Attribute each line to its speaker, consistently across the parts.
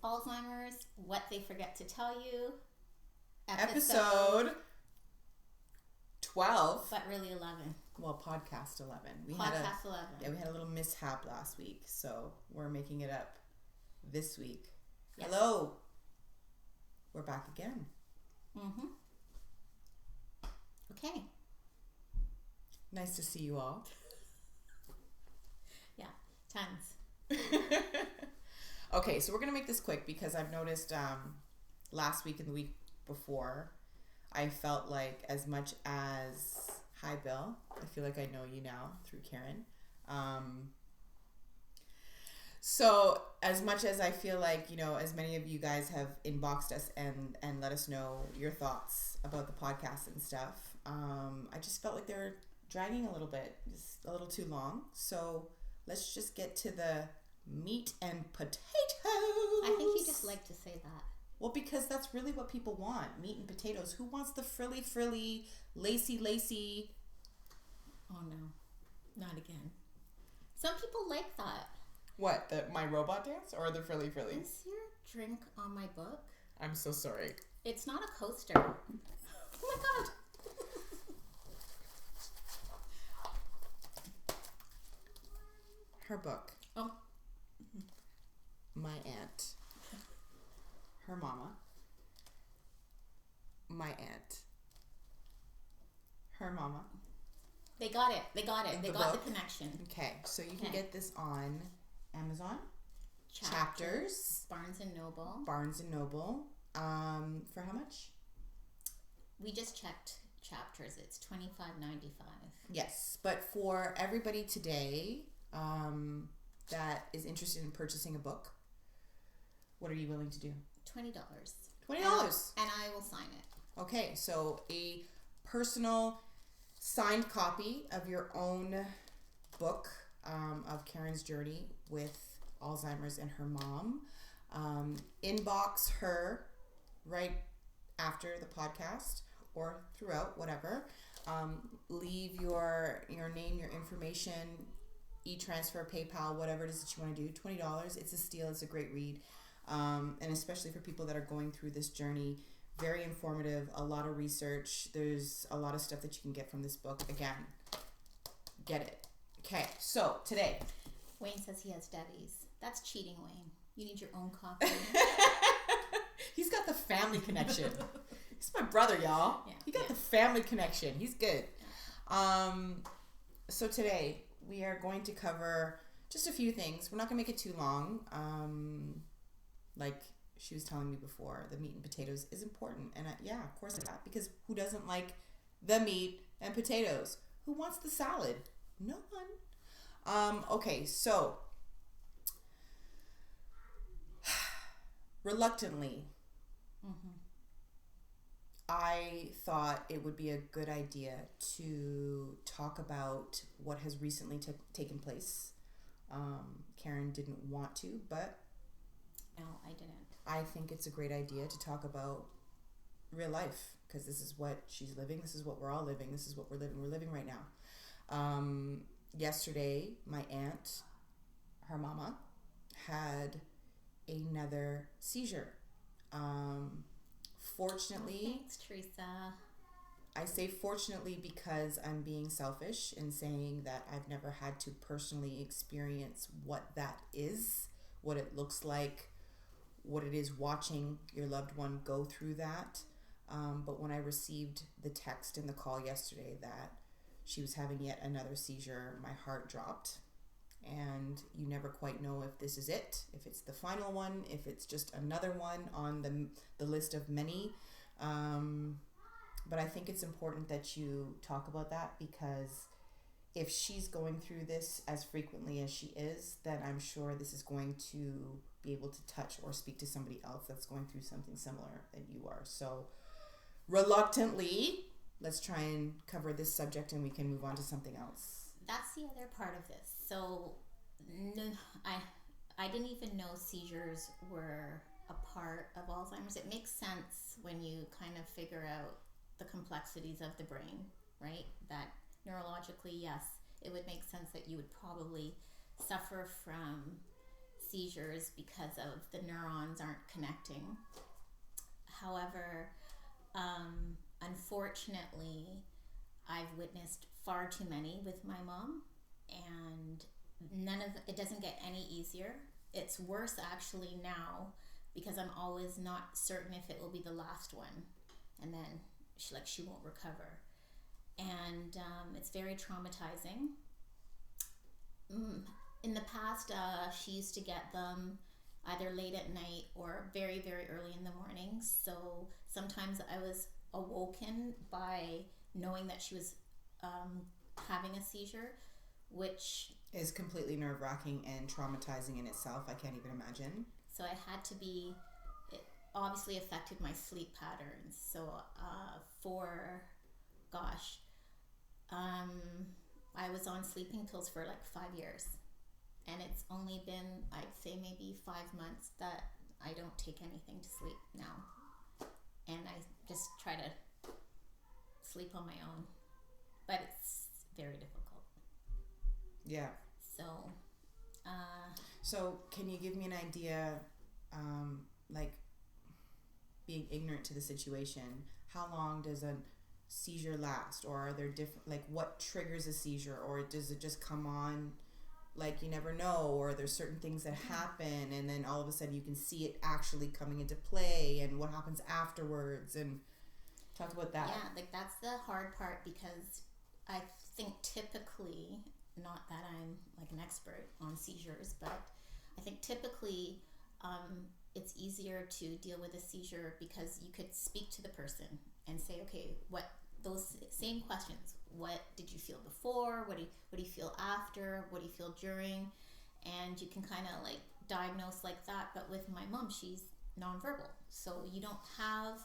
Speaker 1: Alzheimer's, What They Forget to Tell You.
Speaker 2: Episode 12.
Speaker 1: But really 11.
Speaker 2: Well, podcast 11.
Speaker 1: Podcast 11.
Speaker 2: Yeah, we had a little mishap last week, so we're making it up this week. Yes. Hello. We're back again.
Speaker 1: Mm-hmm. Okay.
Speaker 2: Nice to see you all.
Speaker 1: Yeah, tons.
Speaker 2: Okay, so we're going to make this quick because I've noticed last week and the week before, I felt like as much as, hi Bill, I feel like I know you now through Karen. So as much as I feel like, you know, as many of you guys have inboxed us and let us know your thoughts about the podcast and stuff, I just felt like they were dragging a little bit, just a little too long. So let's just get to the meat and potatoes.
Speaker 1: I think you just like to say that.
Speaker 2: Well, because that's really what people want, meat and potatoes. Who wants the frilly, lacy?
Speaker 1: Oh no, not again. Some people like that.
Speaker 2: What, my robot dance or the frilly?
Speaker 1: Is your drink on my book?
Speaker 2: I'm so sorry.
Speaker 1: It's not a coaster. Oh my god.
Speaker 2: Her book.
Speaker 1: Oh.
Speaker 2: My aunt. Her mama. My aunt. Her mama.
Speaker 1: They got it. They got
Speaker 2: The
Speaker 1: got
Speaker 2: book.
Speaker 1: the connection.
Speaker 2: Okay, so you can get this on Amazon. Chapters.
Speaker 1: Barnes and Noble.
Speaker 2: For how much?
Speaker 1: We just checked Chapters. It's $25.95.
Speaker 2: Yes, but for everybody today that is interested in purchasing a book, what are you willing to do?
Speaker 1: $20.
Speaker 2: $20.
Speaker 1: And I will sign it.
Speaker 2: Okay, so a personal signed copy of your own book of Karen's journey with Alzheimer's and her mom. Inbox her right after the podcast or throughout, whatever. Leave your name, your information, e-transfer, PayPal, whatever it is that you want to do. $20. It's a steal. It's a great read. And especially for people that are going through this journey, very informative, a lot of research. There's a lot of stuff that you can get from this book. Again, get it. Okay, so today.
Speaker 1: Wayne says he has Debbie's. That's cheating, Wayne. You need your own copy.
Speaker 2: He's got the family connection. He's my brother, y'all. Yeah, he got the family connection. He's good. So today we are going to cover just a few things. We're not going to make it too long. Like she was telling me before, the meat and potatoes is important. And yeah, of course it's that. Because who doesn't like the meat and potatoes? Who wants the salad? No one. Okay, so reluctantly, I thought it would be a good idea to talk about what has recently taken place. Karen didn't want to, but
Speaker 1: no, I didn't.
Speaker 2: I think it's a great idea to talk about real life because this is what she's living. This is what we're all living. This is what we're living. We're living right now. Yesterday, my aunt, her mama, had another seizure. Fortunately,
Speaker 1: thanks, Teresa.
Speaker 2: I say fortunately because I'm being selfish in saying that I've never had to personally experience what that is, what it looks like, what it is watching your loved one go through that. But when I received the text and the call yesterday that she was having yet another seizure, my heart dropped. And you never quite know if this is it, if it's the final one, if it's just another one on the list of many. But I think it's important that you talk about that because if she's going through this as frequently as she is, then I'm sure this is going to be able to touch or speak to somebody else that's going through something similar that you are. So reluctantly, let's try and cover this subject and we can move on to something else.
Speaker 1: That's the other part of this. So I didn't even know seizures were a part of Alzheimer's. It makes sense when you kind of figure out the complexities of the brain, right? That neurologically, yes, it would make sense that you would probably suffer from seizures because of the neurons aren't connecting. However, unfortunately, I've witnessed far too many with my mom, and it doesn't get any easier. It's worse actually now, because I'm always not certain if it will be the last one, and then she won't recover, and it's very traumatizing. In the past, she used to get them either late at night or very, very early in the morning. So sometimes I was awoken by knowing that she was having a seizure, which
Speaker 2: is completely nerve-wracking and traumatizing in itself. I can't even imagine.
Speaker 1: So I had to be, it obviously affected my sleep patterns. So I was on sleeping pills for like 5 years. And it's only been, I'd say maybe 5 months that I don't take anything to sleep now. And I just try to sleep on my own. But it's very difficult.
Speaker 2: Yeah. So can you give me an idea, like being ignorant to the situation, how long does a seizure last? Or are there different, like what triggers a seizure? Or does it just come on like you never know? Or there's certain things that happen and then all of a sudden you can see it actually coming into play, and what happens afterwards? And talk about that.
Speaker 1: Yeah, like that's the hard part, because I think typically, not that I'm like an expert on seizures, but I think typically it's easier to deal with a seizure because you could speak to the person and say, okay, what those same questions. What did you feel before? What do you feel after? What do you feel during? And you can kind of like diagnose like that. But with my mom, she's nonverbal, so you don't have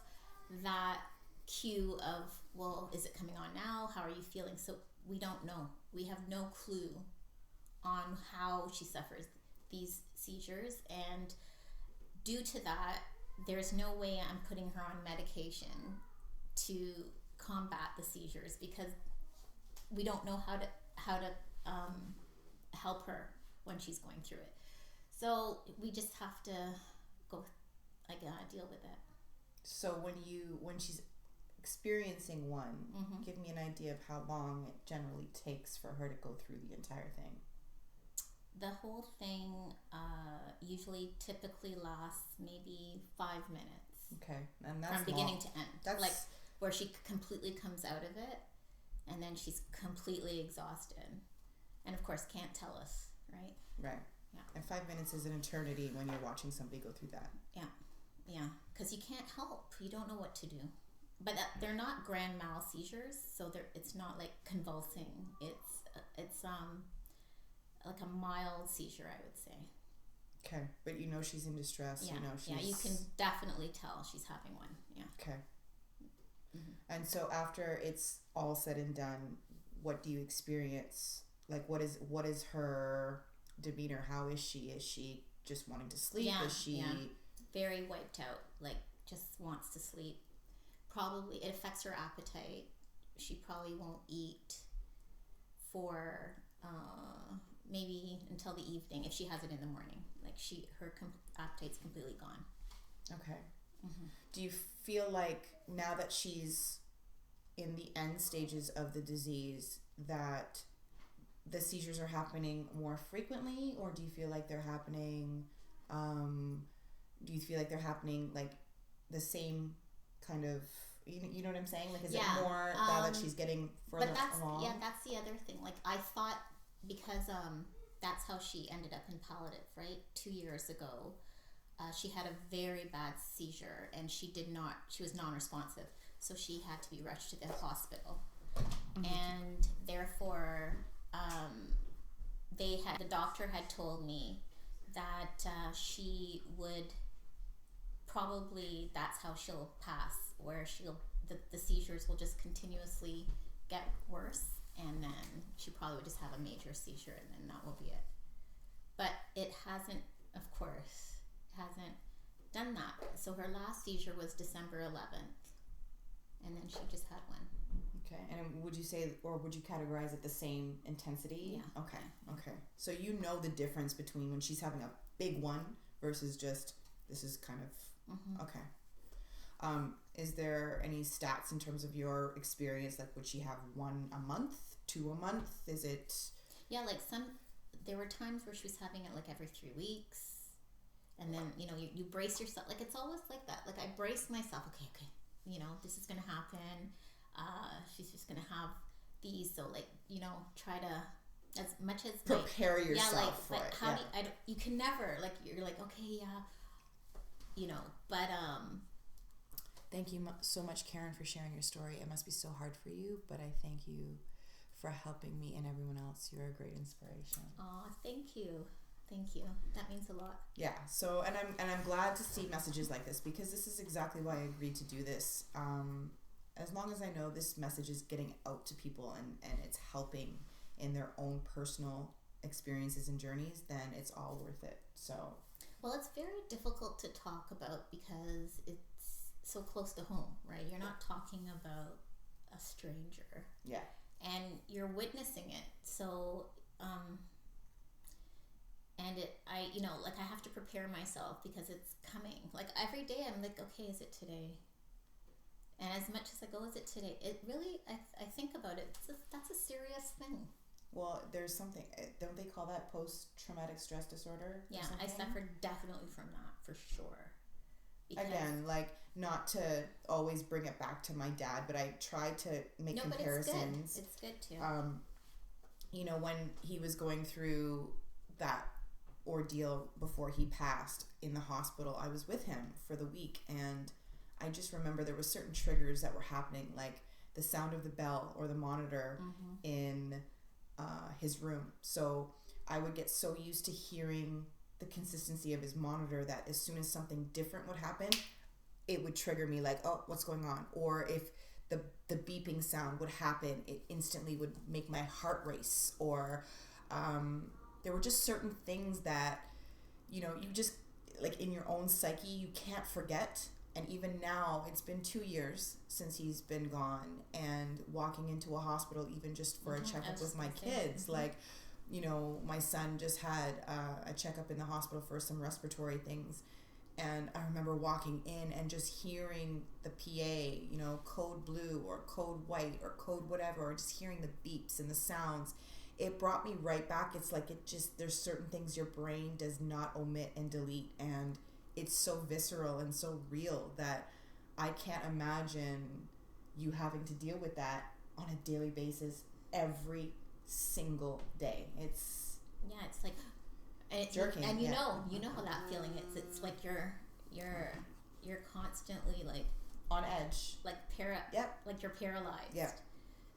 Speaker 1: that cue of, well, is it coming on now? How are you feeling? So we don't know. We have no clue on how she suffers these seizures, and due to that, there's no way I'm putting her on medication to combat the seizures, because we don't know how to help her when she's going through it. So we just have to deal with it.
Speaker 2: So when she's experiencing one, give me an idea of how long it generally takes for her to go through the entire thing.
Speaker 1: The whole thing typically lasts maybe 5 minutes.
Speaker 2: Okay, and that's
Speaker 1: from beginning to end.
Speaker 2: That's
Speaker 1: like where she completely comes out of it, and then she's completely exhausted, and of course can't tell us, right?
Speaker 2: Right.
Speaker 1: Yeah.
Speaker 2: And 5 minutes is an eternity when you're watching somebody go through that.
Speaker 1: Yeah, because you can't help. You don't know what to do. But they're not grand mal seizures, so it's not like convulsing. It's like a mild seizure, I would say.
Speaker 2: Okay, but you know she's in distress.
Speaker 1: Yeah.
Speaker 2: You know she's...
Speaker 1: Yeah, you can definitely tell she's having one. Yeah.
Speaker 2: Okay. And so after it's all said and done, what do you experience? Like, what is her demeanor? How is she? Is she just wanting to sleep?
Speaker 1: Yeah,
Speaker 2: Is she
Speaker 1: very wiped out? Like, just wants to sleep. Probably it affects her appetite. She probably won't eat for maybe until the evening if she has it in the morning. Like her appetite's completely gone.
Speaker 2: Okay. Do you feel like now that she's in the end stages of the disease that the seizures are happening more frequently, or do you feel like they're happening like the same kind of, you know what I'm saying? Like, is it more now that she's getting further along?
Speaker 1: Yeah, that's the other thing. Like, I thought, because that's how she ended up in palliative, right? 2 years ago, she had a very bad seizure, and she was non-responsive, so she had to be rushed to the hospital. And therefore, the doctor had told me that she would probably, that's how she'll pass, where the seizures will just continuously get worse, and then she probably would just have a major seizure, and then that will be it. But it hasn't done that. So her last seizure was December 11th, and then she just had one.
Speaker 2: Okay. And would you say, or would you categorize it the same intensity?
Speaker 1: Yeah.
Speaker 2: Okay. So you know the difference between when she's having a big one versus just, this is kind of, okay. Is there any stats in terms of your experience? Like, would she have 1 a month, 2 a month? Is it?
Speaker 1: Yeah, like there were times where she was having it like every 3 weeks. And then, you brace yourself. Like, it's always like that. Like, I brace myself. Okay. This is going to happen. She's just going to have these. So, like, try to, as much as
Speaker 2: prepare yourself for
Speaker 1: but
Speaker 2: it.
Speaker 1: How do you can never, like, you're like, okay, but,
Speaker 2: thank you so much, Karen, for sharing your story. It must be so hard for you, but I thank you for helping me and everyone else. You're a great inspiration.
Speaker 1: Oh, thank you. Thank you. That means a lot.
Speaker 2: Yeah. So, and I'm glad to see messages like this, because this is exactly why I agreed to do this. As long as I know this message is getting out to people and it's helping in their own personal experiences and journeys, then it's all worth it. So.
Speaker 1: Well, it's very difficult to talk about because it's so close to home, right? You're not talking about a stranger.
Speaker 2: Yeah.
Speaker 1: And you're witnessing it. So, and I have to prepare myself because it's coming. Like, every day I'm like, okay, is it today? And as much as I go, is it today? It really, I think about it, that's a serious thing.
Speaker 2: Well, there's something, don't they call that post-traumatic stress disorder?
Speaker 1: Yeah, I suffered definitely from that, for sure.
Speaker 2: Because, again, like, not to always bring it back to my dad, but I try to make comparisons.
Speaker 1: It's good too.
Speaker 2: When he was going through that ordeal before he passed in the hospital, I was with him for the week, and I just remember there were certain triggers that were happening, like the sound of the bell or the monitor in his room. So I would get so used to hearing the consistency of his monitor that as soon as something different would happen, it would trigger me, like, oh, what's going on? Or if the beeping sound would happen, it instantly would make my heart race. Or there were just certain things that, you just, like, in your own psyche, you can't forget. And even now, it's been 2 years since he's been gone, and walking into a hospital, even just for a checkup with my kids, like, my son just had a checkup in the hospital for some respiratory things. And I remember walking in and just hearing the PA, code blue or code white or code whatever, or just hearing the beeps and the sounds. It brought me right back. It's like there's certain things your brain does not omit and delete. And it's so visceral and so real that I can't imagine you having to deal with that on a daily basis every single day. It's
Speaker 1: like,
Speaker 2: jerking.
Speaker 1: And you know how that feeling is. It's like you're constantly, like,
Speaker 2: on edge,
Speaker 1: like like you're paralyzed.
Speaker 2: Yeah.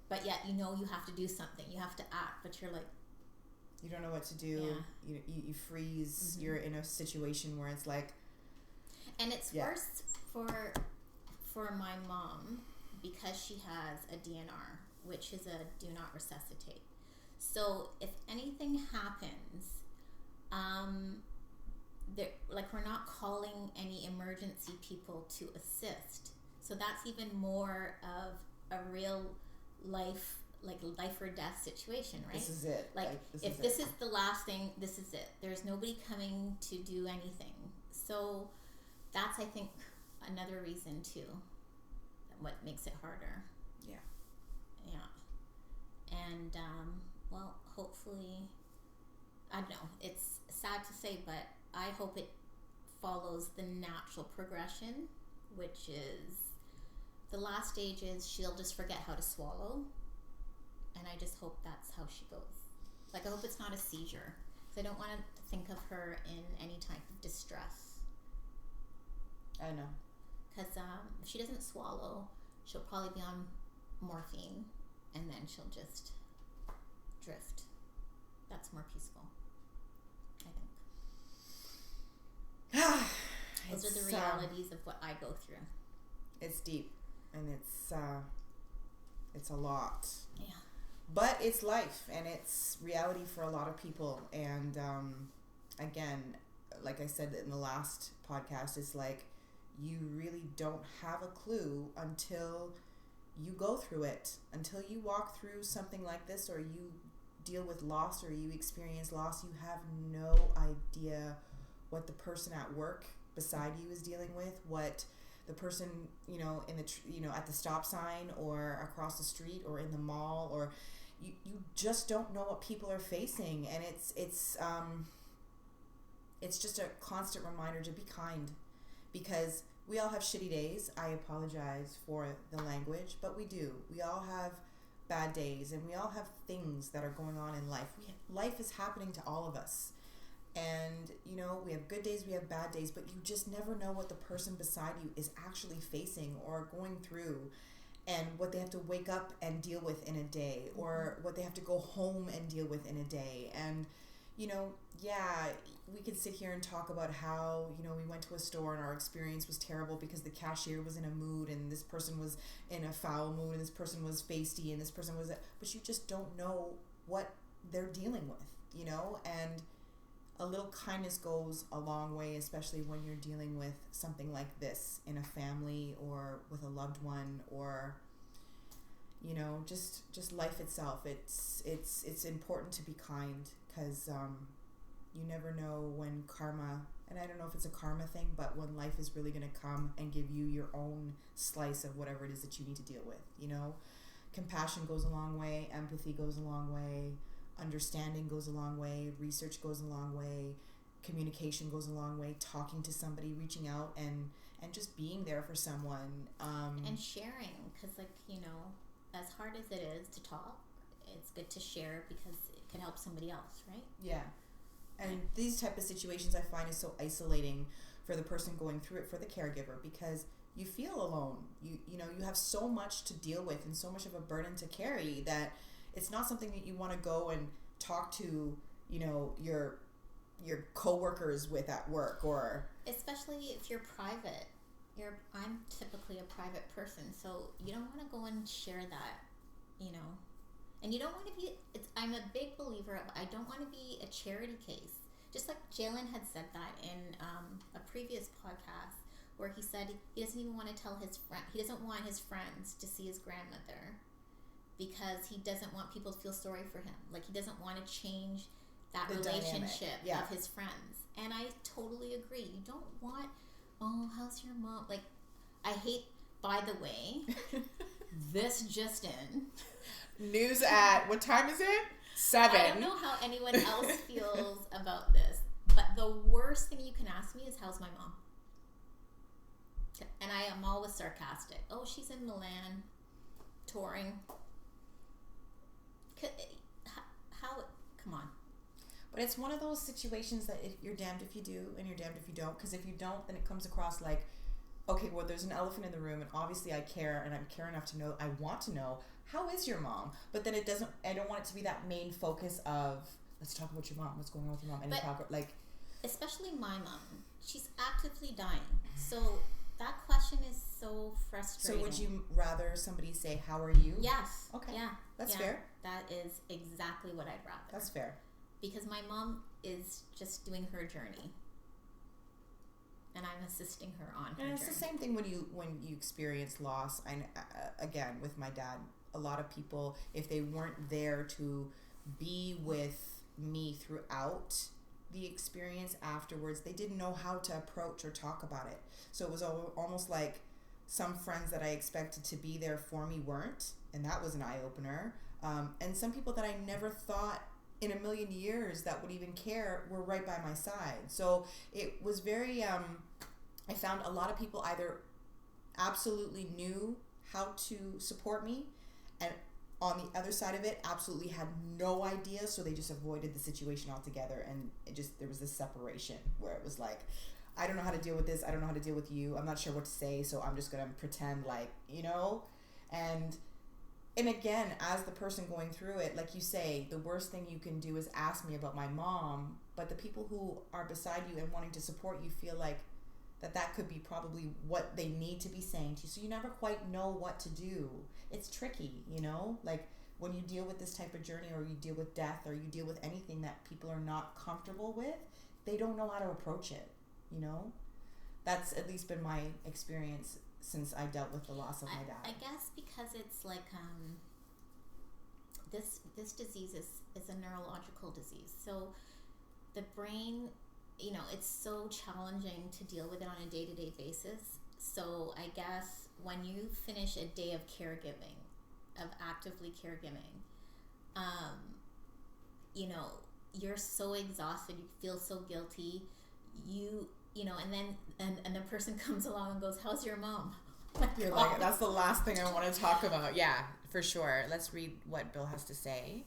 Speaker 1: But yet you have to do something. You have to act, but you're like,
Speaker 2: you don't know what to do.
Speaker 1: Yeah.
Speaker 2: You freeze. You're in a situation where it's like,
Speaker 1: and it's worse for my mom because she has a DNR, which is a do not resuscitate. So if anything happens, we're not calling any emergency people to assist. So that's even more of a real life or death situation, right?
Speaker 2: This is it.
Speaker 1: Like, if this is the last thing, this is it. There's nobody coming to do anything. So that's, I think, another reason too, what makes it harder.
Speaker 2: Yeah.
Speaker 1: And well, hopefully, I don't know, it's sad to say, but I hope it follows the natural progression, which is the last stage is she'll just forget how to swallow, and I just hope that's how she goes. Like, I hope it's not a seizure, because I don't want to think of her in any type of distress.
Speaker 2: I know.
Speaker 1: Because if she doesn't swallow, she'll probably be on morphine, and then she'll just drift. That's more peaceful, I think. Those are the realities of what I go through.
Speaker 2: It's deep, and it's a lot.
Speaker 1: Yeah.
Speaker 2: But it's life, and it's reality for a lot of people. And again, like I said in the last podcast, it's like you really don't have a clue until you go through it. Until you walk through something like this, or you deal with loss, or you experience loss, you have no idea what the person at work beside you is dealing with, what the person, you know, in the at the stop sign or across the street or in the mall, or you just don't know what people are facing. And it's just a constant reminder to be kind, because we all have shitty days. I apologize for the language, but we do. We all have bad days, and we all have things that are going on in life. Life is happening to all of us. And, you know, we have good days, we have bad days, but you just never know what the person beside you is actually facing or going through, and what they have to wake up and deal with in a day, or what they have to go home and deal with in a day. And, you know, yeah, we could sit here and talk about how, you know, we went to a store and our experience was terrible because the cashier was in a mood, and this person was in a foul mood, and this person was feisty, and this person was... But you just don't know what they're dealing with, you know? And a little kindness goes a long way, especially when you're dealing with something like this in a family or with a loved one, or, you know, just life itself. It's important to be kind, because you never know when karma, and I don't know if it's a karma thing, but when life is really going to come and give you your own slice of whatever it is that you need to deal with, you know. Compassion goes a long way, empathy goes a long way, understanding goes a long way, research goes a long way, communication goes a long way, talking to somebody, reaching out, and just being there for someone.
Speaker 1: And sharing, because, like, you know, as hard as it is to talk, it's good to share, because it can help somebody else, right?
Speaker 2: Yeah. And these type of situations I find is so isolating for the person going through it, for the caregiver, because you feel alone. You know, you have so much to deal with and so much of a burden to carry that it's not something that you want to go and talk to, you know, your coworkers with at work, or
Speaker 1: especially if you're private. I'm typically a private person, so you don't want to go and share that, you know. And you don't want to be, I'm a big believer of, I don't want to be a charity case. Just like Jalen had said that in a previous podcast, where he said he doesn't even want to tell his friend, he doesn't want his friends to see his grandmother, because he doesn't want people to feel sorry for him. Like, he doesn't want to change that relationship of his friends. And I totally agree. You don't want, oh, how's your mom? Like, I hate, by the way, this just in.
Speaker 2: News at, what time is it? 7.
Speaker 1: I don't know how anyone else feels about this, but the worst thing you can ask me is, how's my mom? And I am always sarcastic. Oh, she's in Milan, touring. How? Come on.
Speaker 2: But it's one of those situations that you're damned if you do and you're damned if you don't. Because if you don't, then it comes across like, okay, well, there's an elephant in the room, and obviously I care, and I care enough to know, I want to know, how is your mom? But then I don't want it to be that main focus of, let's talk about your mom, what's going on with your mom, like,
Speaker 1: especially my mom, she's actively dying, so that question is so frustrating.
Speaker 2: So would you rather somebody say, how are you?
Speaker 1: Yes.
Speaker 2: Okay.
Speaker 1: Yeah.
Speaker 2: That's fair.
Speaker 1: That is exactly what I'd rather.
Speaker 2: That's fair.
Speaker 1: Because my mom is just doing her journey, and I'm assisting her on her journey.
Speaker 2: And it's the same thing when you experience loss. Again, with my dad, a lot of people, if they weren't there to be with me throughout the experience afterwards, they didn't know how to approach or talk about it. So it was almost like some friends that I expected to be there for me weren't, and that was an eye-opener. And some people that I never thought in a million years that would even care were right by my side. So it was very, I found a lot of people either absolutely knew how to support me, and on the other side of it, absolutely had no idea, so they just avoided the situation altogether, and there was this separation where it was like, I don't know how to deal with this, I don't know how to deal with you, I'm not sure what to say, so I'm just gonna pretend like, you know. And again, as the person going through it, like you say, the worst thing you can do is ask me about my mom, but the people who are beside you and wanting to support you feel like that could be probably what they need to be saying to you, so you never quite know what to do. It's tricky, you know, like when you deal with this type of journey, or you deal with death, or you deal with anything that people are not comfortable with, they don't know how to approach it, you know. That's at least been my experience since I dealt with the loss of my dad.
Speaker 1: I guess because it's like this disease is a neurological disease. So the brain, it's so challenging to deal with it on a day-to-day basis. So I guess when you finish a day of caregiving, of actively caregiving, you're so exhausted, you feel so guilty, and then the person comes along and goes, "How's your mom?"
Speaker 2: You're like, that's the last thing I want to talk about. Yeah, for sure. Let's read what Bill has to say.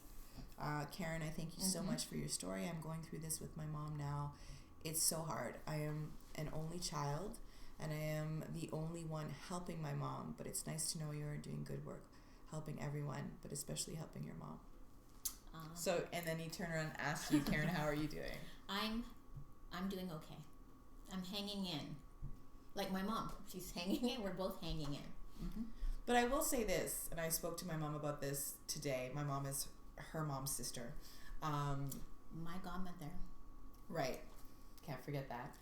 Speaker 2: Karen, I thank you so much for your story. I'm going through this with my mom now. It's so hard. I am an only child, and I am the only one helping my mom, but it's nice to know you're doing good work, helping everyone, but especially helping your mom. So, and then he turned around and asked you, Karen, how are you doing?
Speaker 1: I'm doing okay. I'm hanging in. Like my mom, she's hanging in. We're both hanging in.
Speaker 2: Mm-hmm. But I will say this, and I spoke to my mom about this today. My mom is her mom's sister.
Speaker 1: My godmother.
Speaker 2: Right. Can't forget that.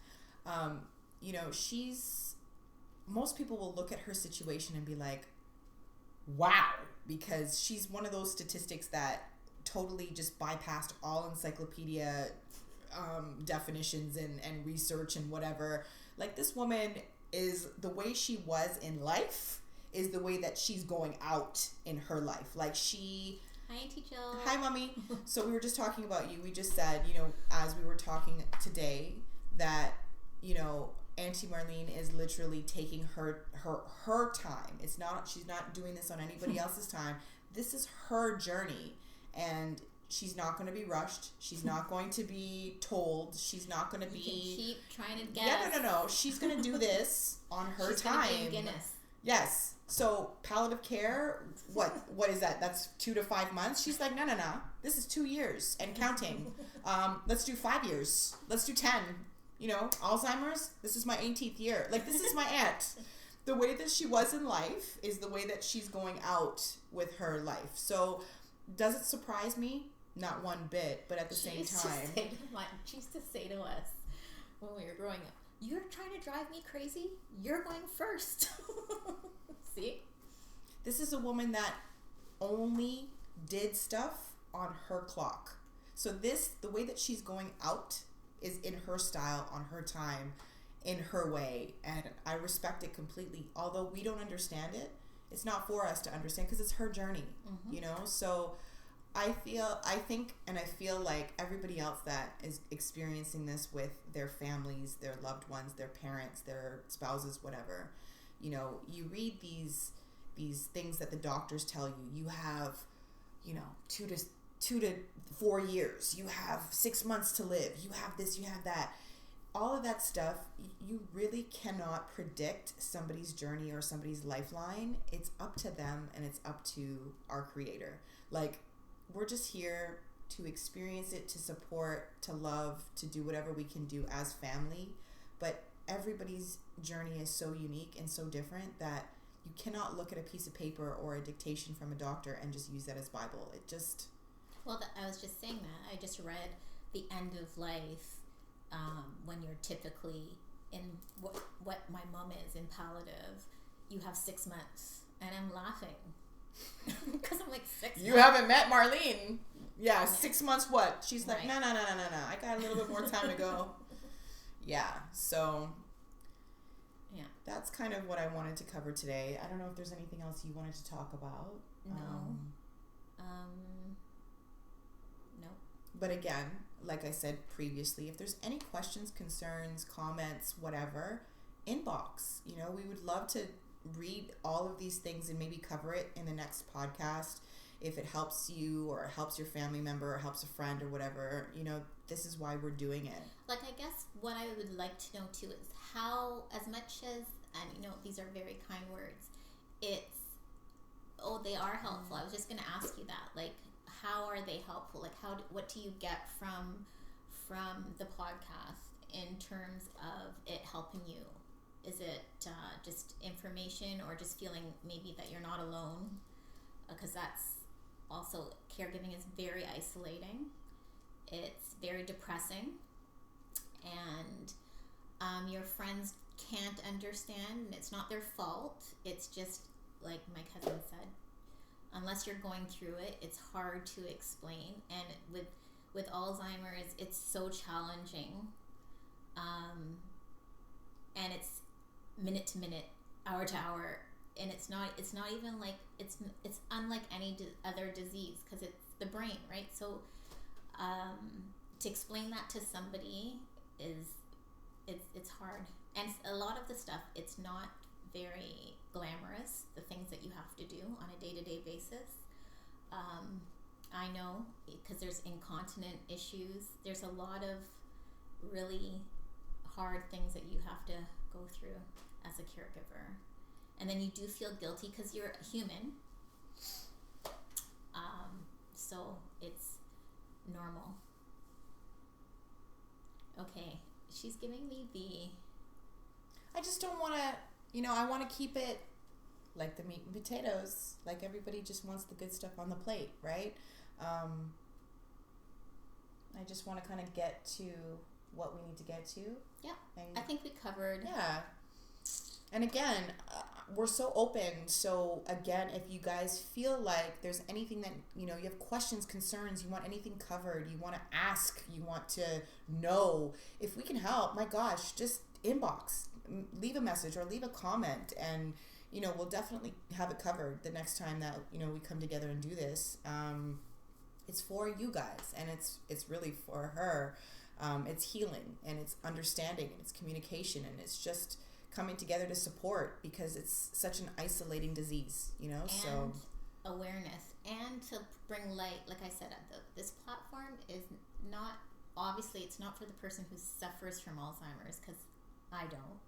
Speaker 2: Most people will look at her situation and be like, wow, because she's one of those statistics that totally just bypassed all encyclopedia definitions and research and whatever. Like, this woman is, the way she was in life is the way that she's going out in her life. Like,
Speaker 1: Hi, Auntie Jill.
Speaker 2: Hi, Mommy. So we were just talking about you. We just said, as we were talking today, that, Auntie Marlene is literally taking her time. She's not doing this on anybody else's time. This is her journey, and she's not going to be rushed. She's not going to be told. She's not going to be...
Speaker 1: You can keep trying to guess.
Speaker 2: Yeah, no. She's going to do this on her time.
Speaker 1: She's going to be Guinness.
Speaker 2: Yes. So palliative care, what is that? That's 2 to 5 months? She's like, no. This is 2 years and counting. Let's do 5 years. Let's do 10. Alzheimer's, this is my 18th year. Like, this is my aunt. The way that she was in life is the way that she's going out with her life. So does it surprise me? Not one bit, but at the same time.
Speaker 1: She used to say to us when we were growing up, "You're trying to drive me crazy? You're going first." See?
Speaker 2: This is a woman that only did stuff on her clock. So the way that she's going out is in her style, on her time, in her way. And I respect it completely. Although we don't understand it, it's not for us to understand because it's her journey, So I feel like everybody else that is experiencing this with their families, their loved ones, their parents, their spouses, whatever, you read these things that the doctors tell you. You have, 2 to 4 years. You have 6 months to live. You have this, you have that. All of that stuff, you really cannot predict somebody's journey or somebody's lifeline. It's up to them, and it's up to our Creator. Like, we're just here to experience it, to support, to love, to do whatever we can do as family. But everybody's journey is so unique and so different that you cannot look at a piece of paper or a dictation from a doctor and just use that as Bible. It just...
Speaker 1: Well, I was just saying that. I just read the end of life when you're typically in what my mom is in palliative. You have 6 months, and I'm laughing because I'm like 6 months.
Speaker 2: You haven't met Marlene. Yeah, 6 months. What? She's like, no. I got a little bit more time to go. Yeah. So.
Speaker 1: Yeah.
Speaker 2: That's kind of what I wanted to cover today. I don't know if there's anything else you wanted to talk about.
Speaker 1: No. No.
Speaker 2: But again, like I said previously, if there's any questions, concerns, comments, whatever, inbox. We would love to read all of these things and maybe cover it in the next podcast. If it helps you or helps your family member or helps a friend or whatever, this is why we're doing it.
Speaker 1: Like, I guess what I would like to know too is how, as much as, and these are very kind words, they are helpful. I was just going to ask you that. Like, how are they helpful? Like, what do you get from the podcast in terms of it helping you? Is it just information, or just feeling maybe that you're not alone? Because that's also, caregiving is very isolating. It's very depressing, and your friends can't understand, and it's not their fault. It's just like my cousin said, unless you're going through it, it's hard to explain. And with Alzheimer's, it's so challenging, and it's minute to minute, hour to hour, and it's not even like it's unlike any other disease, because it's the brain, right? So to explain that to somebody it's hard, and a lot of the stuff, it's not very glamorous, the things that you have to do on a day-to-day basis. I know, because there's incontinent issues, there's a lot of really hard things that you have to go through as a caregiver, and then you do feel guilty because you're a human. So it's normal. Okay, she's giving me
Speaker 2: I just don't want to, I want to keep it like the meat and potatoes. Like, everybody just wants the good stuff on the plate, right? I just want to kind of get to what we need to get to.
Speaker 1: Yeah,
Speaker 2: and
Speaker 1: I think we covered.
Speaker 2: Yeah. And again, we're so open. So again, if you guys feel like there's anything that, you have questions, concerns, you want anything covered, you want to ask, you want to know, if we can help, my gosh, just inbox, leave a message or leave a comment, and, we'll definitely have it covered the next time that, we come together and do this. It's for you guys, and it's really for her. It's healing, and it's understanding, and it's communication, and it's just coming together to support, because it's such an isolating disease,
Speaker 1: And
Speaker 2: so
Speaker 1: awareness, and to bring light. Like I said, this platform is not, obviously it's not for the person who suffers from Alzheimer's, because I don't.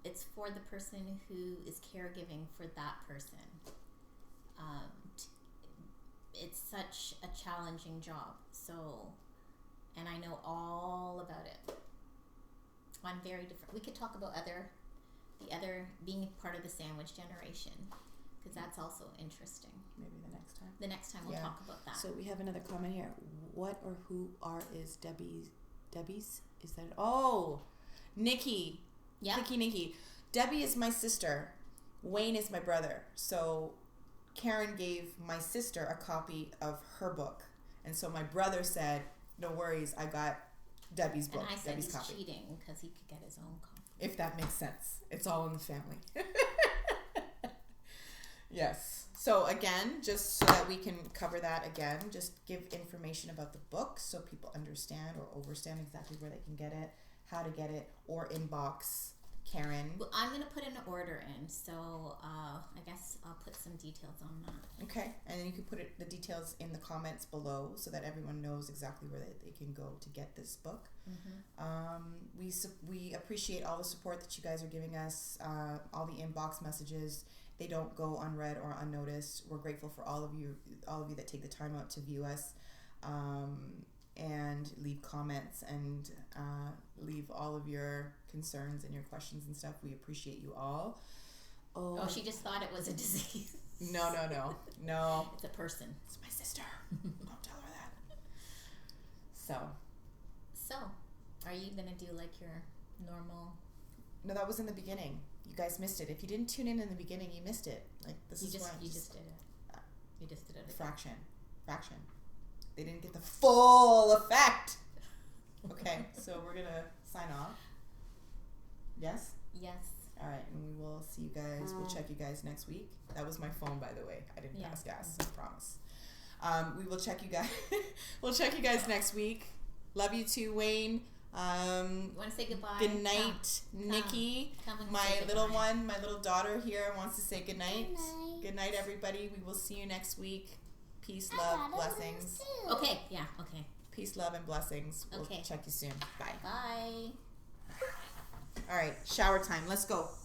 Speaker 1: It's for the person who is caregiving for that person. It's such a challenging job, so, and I know all about it. I'm very different. We could talk about the other being part of the sandwich generation, because that's also interesting.
Speaker 2: maybe the next time.
Speaker 1: The next time we'll talk about that.
Speaker 2: So we have another comment here. What or who is Debbie's? Is that Nikki?
Speaker 1: Yeah.
Speaker 2: Nikki. Debbie is my sister. Wayne is my brother. So Karen gave my sister a copy of her book, and so my brother said, "No worries, I got Debbie's book."
Speaker 1: And I said
Speaker 2: Debbie's
Speaker 1: he's
Speaker 2: copy.
Speaker 1: cheating because he could get his own copy.
Speaker 2: If that makes sense. It's all in the family. Yes. So again, just so that we can cover that again, just give information about the book so people understand or overstand exactly where they can get it, how to get it, or inbox Karen.
Speaker 1: Well, I'm going to put an order in, so I guess I'll put some details on that.
Speaker 2: Okay, and then you can put the details in the comments below so that everyone knows exactly where they can go to get this book. We appreciate all the support that you guys are giving us, all the inbox messages. They don't go unread or unnoticed. We're grateful for all of you that take the time out to view us, and leave comments and leave all of your concerns and your questions and stuff. We appreciate you all.
Speaker 1: Oh, she just thought it was a disease.
Speaker 2: No.
Speaker 1: It's a person.
Speaker 2: It's my sister. Don't tell her that. So,
Speaker 1: are you going to do like your normal?
Speaker 2: No, that was in the beginning. You guys missed it. If you didn't tune in the beginning, you missed it. Like,
Speaker 1: You just did it. You just did it.
Speaker 2: Fraction. They didn't get the full effect. Okay, so we're going to sign off. Yes?
Speaker 1: Yes.
Speaker 2: All right, and we will see you guys. We'll check you guys next week. That was my phone, by the way. I didn't pass gas. I promise. We will check you guys. We'll check you guys next week. Love you too, Wayne.
Speaker 1: You want to say goodbye?
Speaker 2: Good night, Nikki.
Speaker 1: Come and
Speaker 2: My
Speaker 1: say
Speaker 2: little
Speaker 1: goodbye.
Speaker 2: one, my little daughter here wants to say good night. Good night, everybody. We will see you next week. Peace, love, blessings.
Speaker 1: Okay. Yeah. Okay.
Speaker 2: Peace, love, and blessings. We'll
Speaker 1: Okay.
Speaker 2: check you soon. Bye.
Speaker 1: Bye.
Speaker 2: All right, shower time. Let's go.